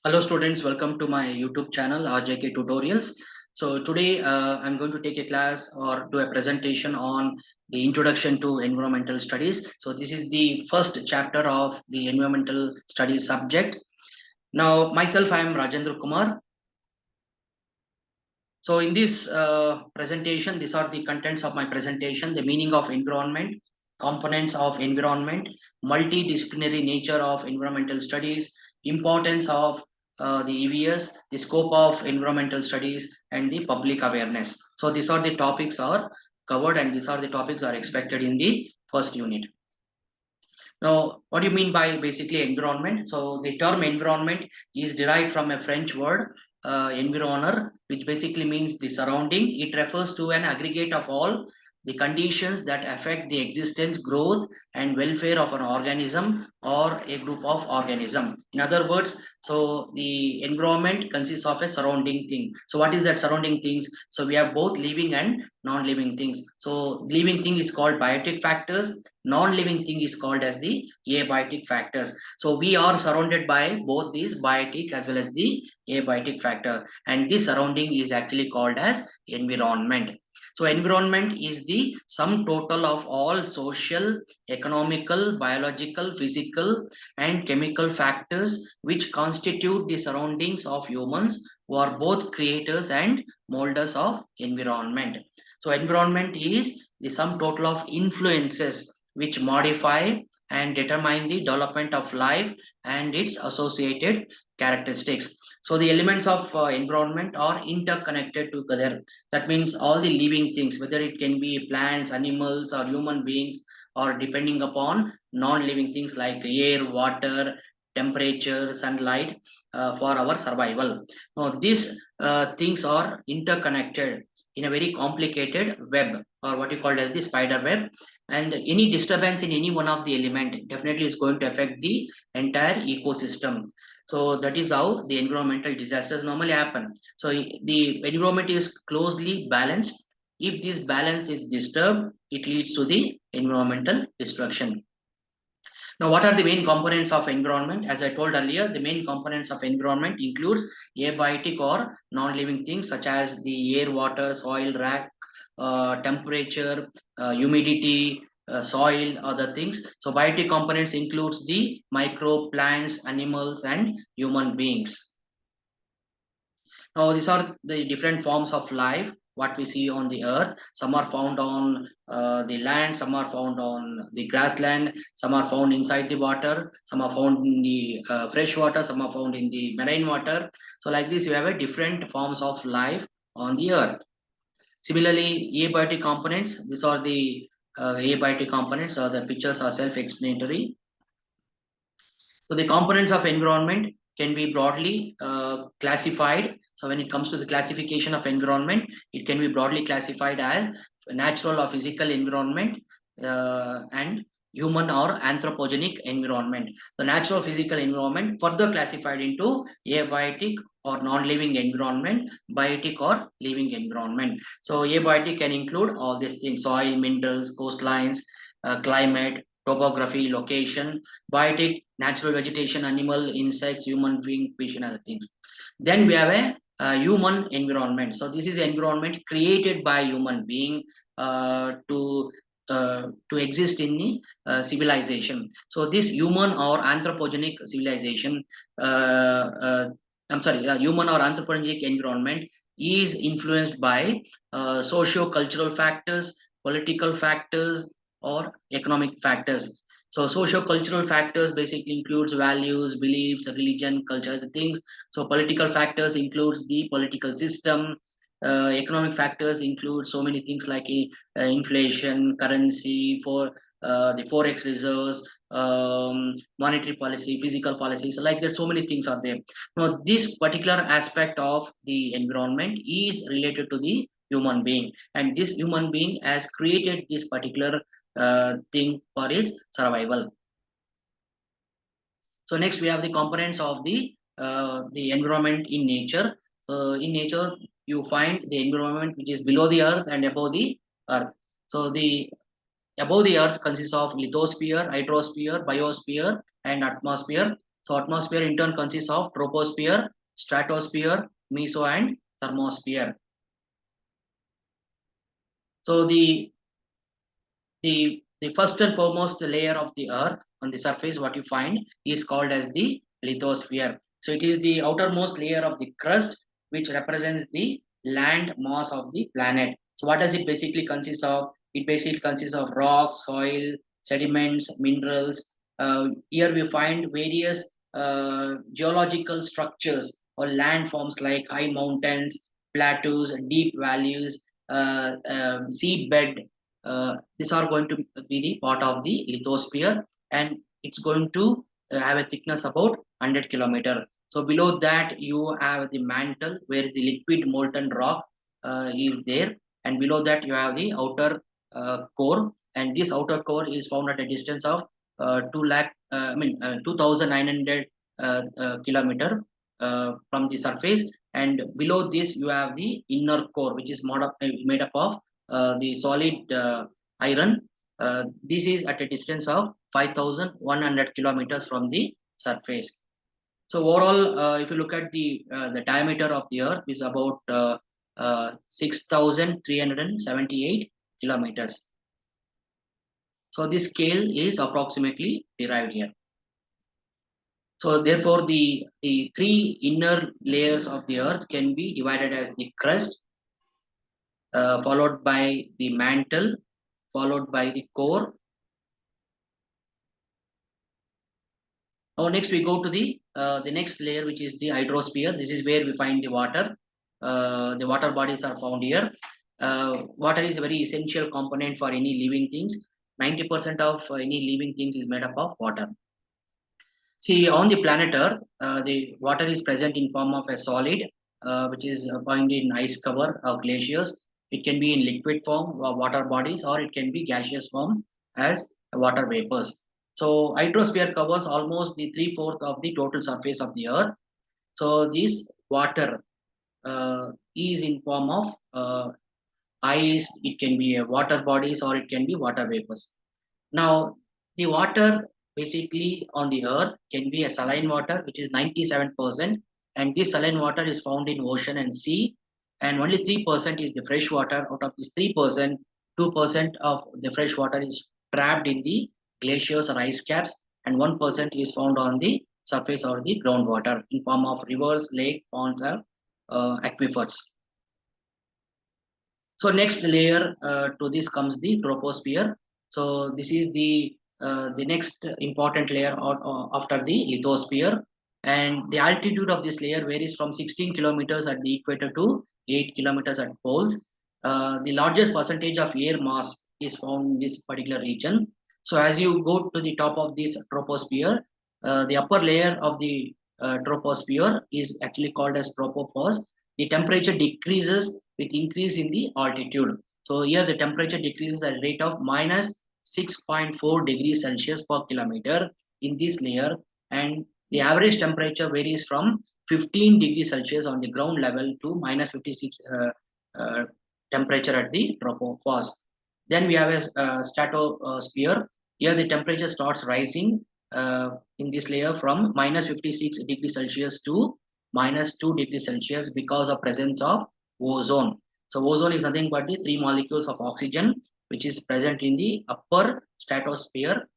Hello students, welcome to my YouTube channel RJK Tutorials. So today I'm going to take a class or do a presentation on the introduction to environmental studies. So this is the first chapter of the environmental studies subject. Now myself I am Rajendra Kumar. So in this presentation, these are the contents of my presentation: the meaning of environment, components of environment, multidisciplinary nature of environmental studies, importance of the EVS, the scope of environmental studies, and the public awareness. So these are the topics are covered, and these are the topics are expected in the first unit. Now, what do you mean by basically environment? So the term environment is derived from a French word, environner, which basically means the surrounding. It refers to an aggregate of all the conditions that affect the existence, growth, and welfare of an organism or a group of organism. In other words, so the environment consists of a surrounding thing. So what is that surrounding things? So we have both living and non-living things. So living thing is called biotic factors, non-living thing is called as the abiotic factors. So we are surrounded by both these biotic as well as the abiotic factor, and this surrounding is actually called as environment. So environment is the sum total of all social, economical, biological, physical, and chemical factors which constitute the surroundings of humans who are both creators and molders of environment. So environment is the sum total of influences which modify and determine the development of life and its associated characteristics. So the elements of environment are interconnected together. That means all the living things, whether it can be plants, animals, or human beings, or depending upon non-living things like air, water, temperature, sunlight, for our survival. Now these things are interconnected in a very complicated web, or what you call as the spider web, and any disturbance in any one of the element definitely is going to affect the entire ecosystem. So that is how the environmental disasters normally happen. So the environment is closely balanced. If this balance is disturbed, it leads to the environmental destruction. Now, what are the main components of environment? As I told earlier, the main components of environment includes abiotic or non-living things such as the air, water, soil, rock, temperature, humidity, soil, other things. So biotic components includes the micro plants, animals, and human beings. Now, these are the different forms of life what we see on the earth. Some are found on the land, some are found on the grassland, some are found inside the water, some are found in the fresh water, some are found in the marine water. So, like this, you have a different forms of life on the earth. Similarly, abiotic components, these are the abiotic components, or the pictures are self explanatory. So the components of environment can be broadly classified. So when it comes to the classification of environment, it can be broadly classified as natural or physical environment, and human or anthropogenic environment. The natural physical environment further classified into abiotic or non-living environment, biotic or living environment. So abiotic can include all these things: soil, minerals, coastlines, climate, topography, location. Biotic, natural vegetation, animal, insects, human being, fish, and other things. Then we have a human environment. So this is environment created by human being to exist in the civilization. So this human or anthropogenic civilization, I'm sorry, human or anthropogenic environment is influenced by socio-cultural factors, political factors, or economic factors. So socio-cultural factors basically includes values, beliefs, religion, culture, the things. So political factors includes the political system. Economic factors include so many things like inflation, currency, for the forex reserves, monetary policy, physical policy. So like there's so many things are there. Now this particular aspect of the environment is related to the human being, and this human being has created this particular thing for his survival. So next we have the components of the environment in nature. In nature, you find the environment which is below the earth and above the earth. So the above the earth consists of lithosphere, hydrosphere, biosphere, and atmosphere. So atmosphere in turn consists of troposphere, stratosphere, meso and thermosphere. So the first and foremost layer of the earth on the surface, what you find is called as the lithosphere. So it is the outermost layer of the crust which represents the land mass of the planet. So what does it basically consist of? It basically consists of rocks, soil, sediments, minerals. Here we find various geological structures or landforms like high mountains, plateaus, deep valleys, seabed. These are going to be the part of the lithosphere, and it's going to have a thickness about 100 kilometer. So below that you have the mantle where the liquid molten rock is there, and below that you have the outer core, and this outer core is found at a distance of 2,900 kilometer from the surface, and below this you have the inner core, which is made up of the solid iron. This is at a distance of 5,100 kilometers from the surface. So overall, if you look at the diameter of the Earth is about 6,378 kilometers. So this scale is approximately derived here. So therefore, the three inner layers of the Earth can be divided as the crust, followed by the mantle, followed by the core. Now next we go to the next layer, which is the hydrosphere. This is where we find the water. The water bodies are found here. Water is a very essential component for any living things. 90% of any living things is made up of water. See, on the planet Earth, the water is present in form of a solid, which is found in ice cover or glaciers. It can be in liquid form, water bodies, or it can be gaseous form as water vapors. So hydrosphere covers almost the three-fourths of the total surface of the Earth. So this water is in form of ice. It can be a water bodies or it can be water vapors. Now, the water basically on the earth can be a saline water, which is 97%, and this saline water is found in ocean and sea, and only 3% is the fresh water. Out of this 3%, 2% of the fresh water is trapped in the glaciers or ice caps, and 1% is found on the surface or the groundwater in form of rivers, lake, ponds, or aquifers. So next layer to this comes the troposphere. So this is the next important layer after the lithosphere, and the altitude of this layer varies from 16 kilometers at the equator to 8 kilometers at poles. The largest percentage of air mass is found in this particular region. So as you go to the top of this troposphere, the upper layer of the troposphere is actually called as tropopause. The temperature decreases with increase in the altitude. So here the temperature decreases at a rate of minus 6.4 degrees Celsius per kilometer in this layer, and the average temperature varies from 15 degrees Celsius on the ground level to minus 56 temperature at the tropopause. Then we have a stratosphere. Here the temperature starts rising in this layer from minus 56 degrees Celsius to minus 2 degrees Celsius because of presence of ozone. So ozone is nothing but the three molecules of oxygen which is present in the upper stratosphere,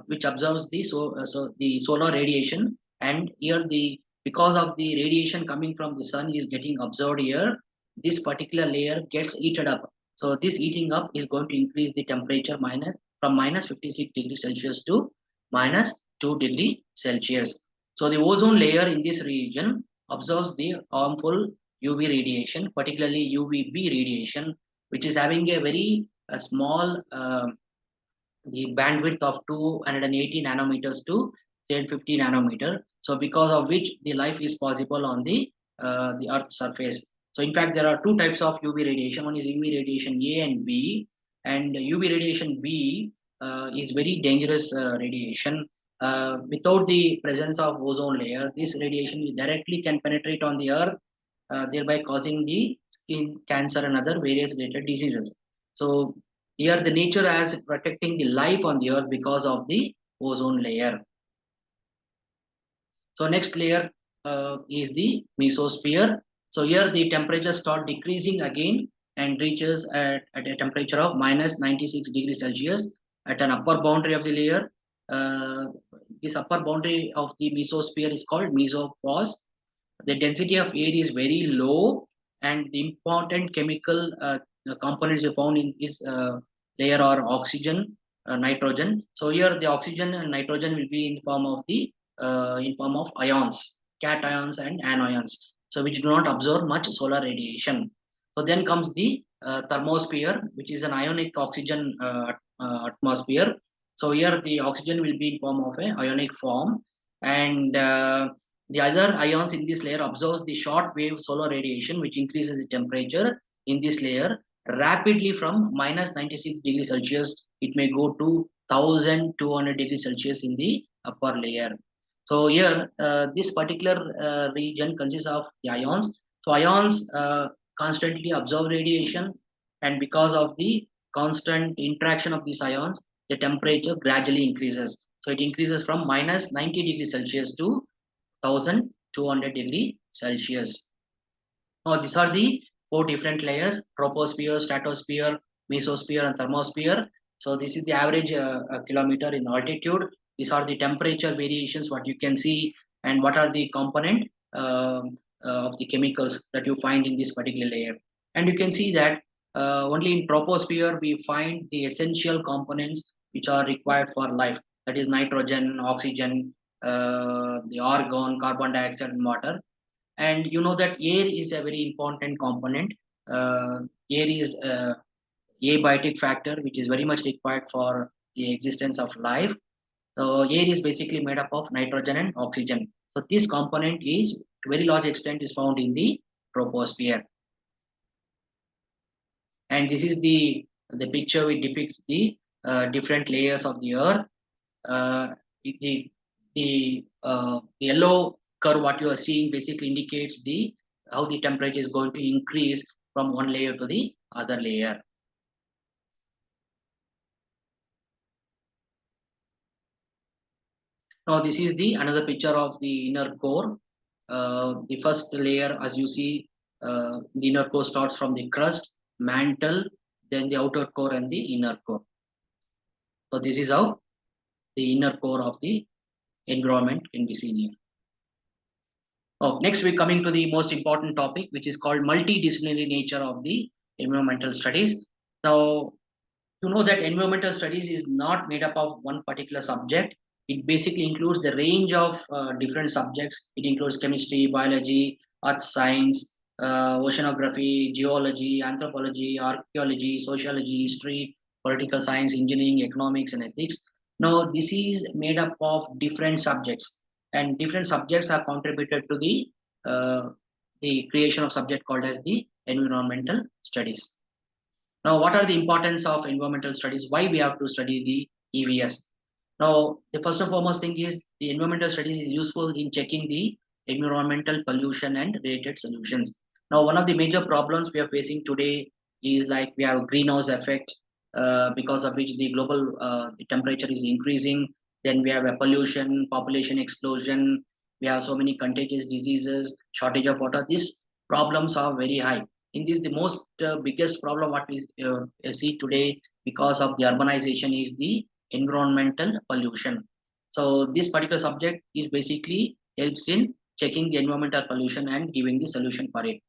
which absorbs the solar radiation. And here the because of the radiation coming from the sun is getting absorbed here, this particular layer gets heated up. So this heating up is going to increase the temperature from minus 56 degrees Celsius to minus 2 degrees Celsius. So the ozone layer in this region absorbs the harmful UV radiation, particularly UVB radiation, which is having a very small the bandwidth of 280 nanometers to 350 nanometer. So because of which the life is possible on the Earth surface. So in fact, there are two types of UV radiation. One is UV radiation A and B, and UV radiation B is very dangerous radiation. Without the presence of ozone layer, this radiation directly can penetrate on the Earth, thereby causing the skin cancer and other various related diseases. So here the nature has protecting the life on the Earth because of the ozone layer. So next layer is the mesosphere. So here the temperature start decreasing again and reaches at a temperature of minus 96 degrees Celsius at an upper boundary of the layer. Uh, this upper boundary of the mesosphere is called mesopause. The density of air is very low, and the important chemical components you found in this layer are oxygen, nitrogen. So here the oxygen and nitrogen will be in form of ions, cations and anions, so which do not absorb much solar radiation. So then comes the thermosphere, which is an ionic oxygen atmosphere. So here the oxygen will be in form of a ionic form, and the other ions in this layer absorbs the short wave solar radiation, which increases the temperature in this layer rapidly from minus 96 degrees Celsius. It may go to 1200 degrees Celsius in the upper layer. So here, this particular region consists of the ions. So ions constantly absorb radiation, and because of the constant interaction of these ions, the temperature gradually increases. So it increases from minus 90 degrees Celsius to 1200 degree Celsius. Now, these are the four different layers: troposphere, stratosphere, mesosphere, and thermosphere. So, this is the average kilometer in altitude. These are the temperature variations, what you can see, and what are the component of the chemicals that you find in this particular layer. And you can see that only in troposphere we find the essential components which are required for life. That is nitrogen, oxygen, the argon, carbon dioxide, and water. And you know that air is a very important component. uh, Air is abiotic factor which is very much required for the existence of life. So air is basically made up of nitrogen and oxygen. So this component is to very large extent is found in the troposphere. And this is the picture which depicts the different layers of the earth. uh, the the yellow curve what you are seeing basically indicates the how the temperature is going to increase from one layer to the other layer. Now this is the another picture of the inner core. The first layer, as you see, the inner core starts from the crust, mantle, then the outer core and the inner core. So this is how the inner core of the environment can be seen here. Oh, next we're coming to the most important topic, which is called multidisciplinary nature of the environmental studies. Now, to know that environmental studies is not made up of one particular subject. It basically includes the range of different subjects. It includes chemistry, biology, earth science, oceanography, geology, anthropology, archaeology, sociology, history, political science, engineering, economics, and ethics. Now, this is made up of different subjects, and different subjects are contributed to the creation of subject called as the environmental studies. Now, what are the importance of environmental studies? Why we have to study the EVS? Now, the first and foremost thing is the environmental studies is useful in checking the environmental pollution and related solutions. Now, one of the major problems we are facing today is like we have greenhouse effect, because of which the global the temperature is increasing. Then we have a pollution, population explosion. We have so many contagious diseases, shortage of water. These problems are very high. In this, the most biggest problem what we see today because of the urbanization is the environmental pollution. So this particular subject is basically helps in checking the environmental pollution and giving the solution for it.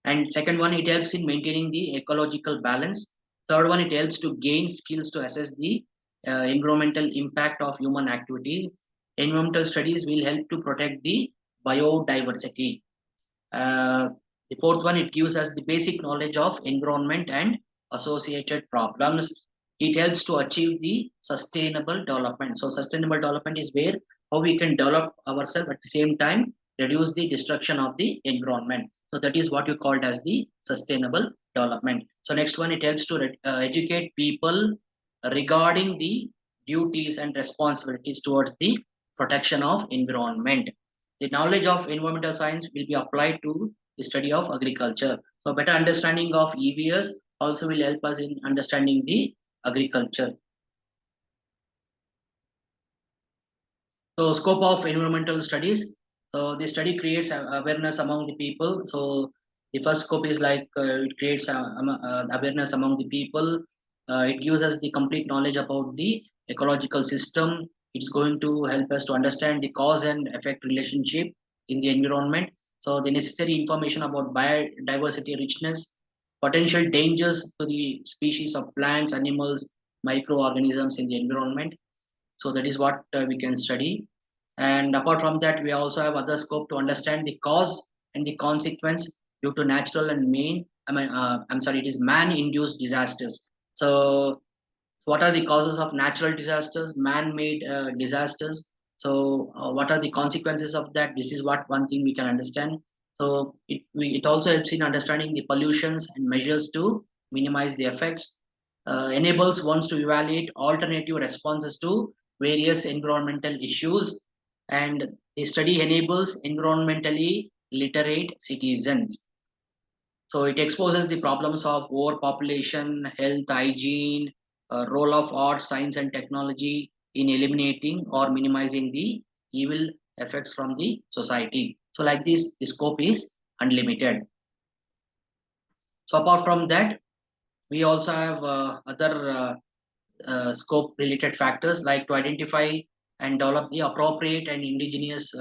And second one, it helps in maintaining the ecological balance. Third one, it helps to gain skills to assess the environmental impact of human activities. Environmental studies will help to protect the biodiversity. uh, the fourth one, it gives us the basic knowledge of environment and associated problems. It helps to achieve the sustainable development. So, sustainable development is where how we can develop ourselves at the same time reduce the destruction of the environment. So, that is what you called as the sustainable development. So, next one, it helps to educate people regarding the duties and responsibilities towards the protection of environment. The knowledge of environmental science will be applied to the study of agriculture. So better understanding of EVS also will help us in understanding the agriculture. So scope of environmental studies. So the study creates awareness among the people. So the first scope is like it creates awareness among the people. It gives us the complete knowledge about the ecological system. It's going to help us to understand the cause and effect relationship in the environment. So the necessary information about biodiversity richness, potential dangers to the species of plants, animals, microorganisms in the environment. So that is what we can study. And apart from that, we also have other scope to understand the cause and the consequence due to natural and I'm sorry, it is man-induced disasters. So what are the causes of natural disasters, man-made disasters? So what are the consequences of that? This is what one thing we can understand. So it also helps in understanding the pollutions and measures to minimize the effects. Enables ones to evaluate alternative responses to various environmental issues, and the study enables environmentally literate citizens. So it exposes the problems of overpopulation, health, hygiene, role of art, science, and technology in eliminating or minimizing the evil effects from the society. So like this, the scope is unlimited. So apart from that, we also have other scope related factors like to identify and develop the appropriate and indigenous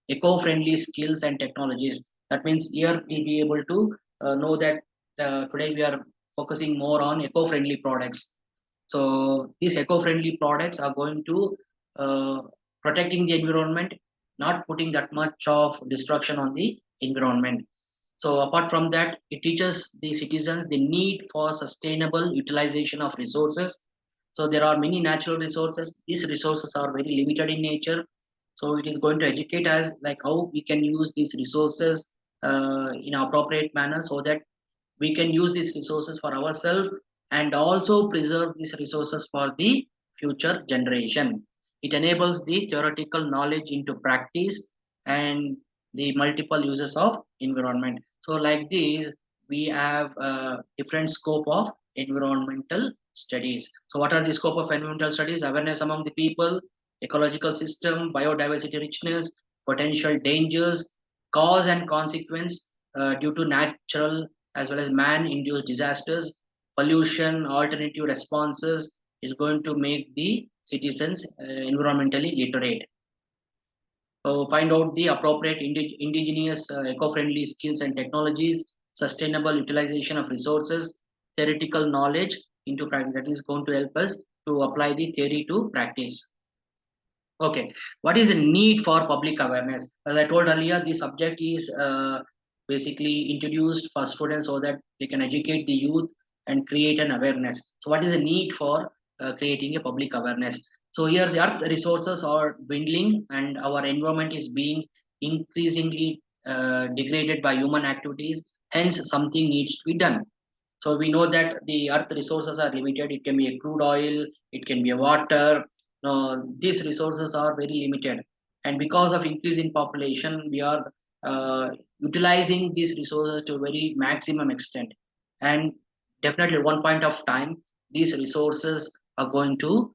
eco-friendly skills and technologies. That means here we'll be able to know that today we are focusing more on eco-friendly products. So these eco-friendly products are going to uh, protecting the environment, not putting that much of destruction on the environment. So apart from that, it teaches the citizens the need for sustainable utilization of resources. So there are many natural resources. These resources are very limited in nature. So it is going to educate us like how we can use these resources in appropriate manner so that we can use these resources for ourselves and also preserve these resources for the future generation. It enables the theoretical knowledge into practice and the multiple uses of environment. So like this, we have a different scope of environmental studies. So what are the scope of environmental studies? Awareness among the people, ecological system, biodiversity richness, potential dangers, cause and consequence due to natural as well as man-induced disasters, pollution, alternative responses is going to make the citizens environmentally literate. So find out the appropriate indigenous eco-friendly skills and technologies, sustainable utilization of resources, theoretical knowledge into practice. That is going to help us to apply the theory to practice. Okay, what is the need for public awareness? As I told earlier, the subject is basically introduced for students so that they can educate the youth and create an awareness. So, what is the need for creating a public awareness? So, here the earth resources are dwindling and our environment is being increasingly degraded by human activities. Hence, something needs to be done. So we know that the earth resources are limited. It can be a crude oil, it can be a water. These resources are very limited, and because of increase in population, we are utilizing these resources to a very maximum extent. And definitely, at one point of time, these resources are going to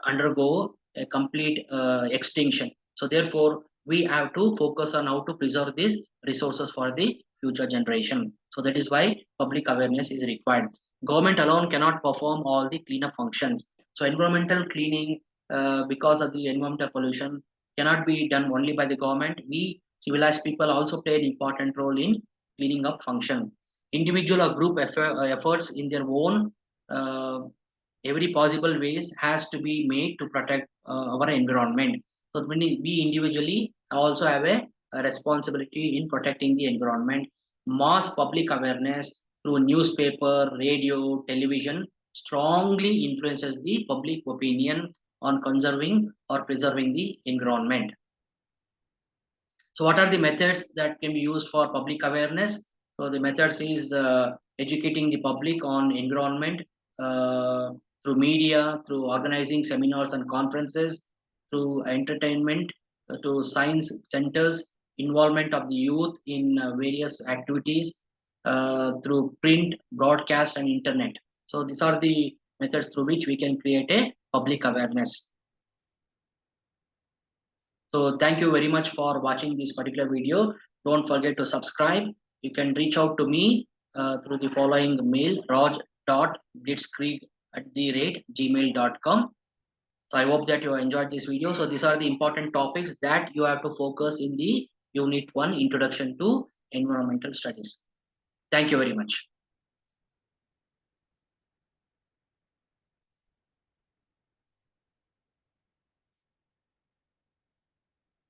undergo a complete extinction. So therefore, we have to focus on how to preserve these resources for the future generation. So that is why public awareness is required. Government alone cannot perform all the cleanup functions. So environmental cleaning, because of the environmental pollution, cannot be done only by the government. We civilized people also play an important role in cleaning up function. Individual or group efforts in their own every possible ways has to be made to protect our environment. So when we individually also have a responsibility in protecting the environment. Mass public awareness through newspaper, radio, television strongly influences the public opinion on conserving or preserving the environment. So what are the methods that can be used for public awareness? So the methods is educating the public on environment uh, through media, through organizing seminars and conferences, through entertainment, to science centers, involvement of the youth in various activities, through print, broadcast, and internet. So these are the methods through which we can create a public awareness. So thank you very much for watching this particular video. Don't forget to subscribe. You can reach out to me through the following mail, raj.blitzkrieg@gmail.com. So I hope that you enjoyed this video. So these are the important topics that you have to focus in the Unit 1 Introduction to Environmental Studies. Thank you very much.